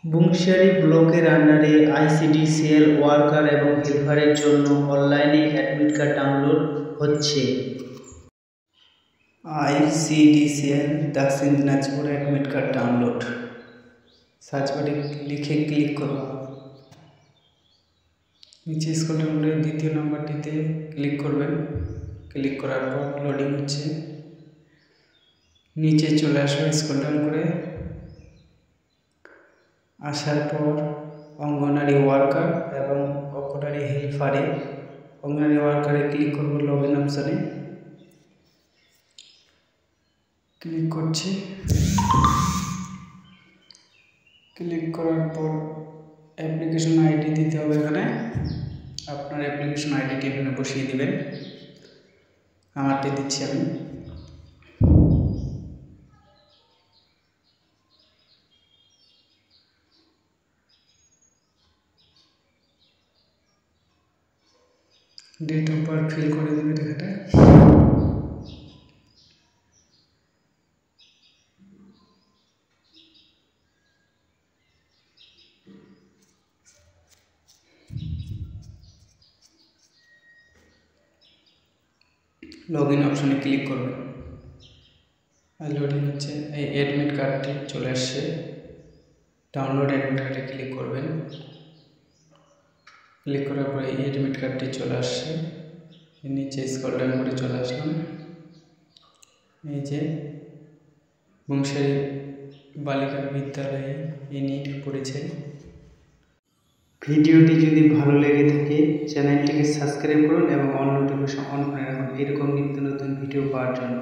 বুংশারী ব্লকের আন্ডারে আইসিডিসিএল ওয়ার্কার এবং হেল্পারের জন্য অনলাইনে অ্যাডমিট কার্ড ডাউনলোড হচ্ছে। আইসিডিসিএল দক্ষিণ Dinajpur admit card download search বারে লিখে ক্লিক করুন। নিচে স্ক্রল ডাউন করে দ্বিতীয় নাম্বারটিতে ক্লিক করবেন। ক্লিক করার পর লোডিং হচ্ছে, নিচে চলে আসবে। স্ক্রল ডাউন করে আসার পর অঙ্গনারী ওয়ার্কার এবং অঙ্গনারী হেল্পারে, অঙ্গনারী ওয়ার্কারে ক্লিক করব। লগ ইন অপশানে ক্লিক করছি। ক্লিক করার পর অ্যাপ্লিকেশন আইডি দিতে হবে। এখানে আপনার অ্যাপ্লিকেশন আইডিটি এখানে বসিয়ে দেবেন। আমারটি দিচ্ছি আমি। ডেট অফ বার্থ ফিল করে দেবেন এখানে। লগ ইন অপশানে ক্লিক করবেন। লোডিং হচ্ছে। এই অ্যাডমিট কার্ডটি চলে আসছে। ডাউনলোড অ্যাডমিট কার্ডে ক্লিক করবেন। ক্লিক করার পরে এই অ্যাডমিট কার্ডটি চলে আসছে। নিচে স্ক্রল ডাউন করে চলে আসলাম। এই যে বুংশারী বালিকা বিদ্যালয়ে ইউনিট পড়েছে। ভিডিওটি যদি ভালো লেগে থাকে চ্যানেলটিকে সাবস্ক্রাইব করুন এবং অল নোটিফিকেশন অন করে রাখুন এরকম নিত্য নতুন ভিডিও পাওয়ার জন্য।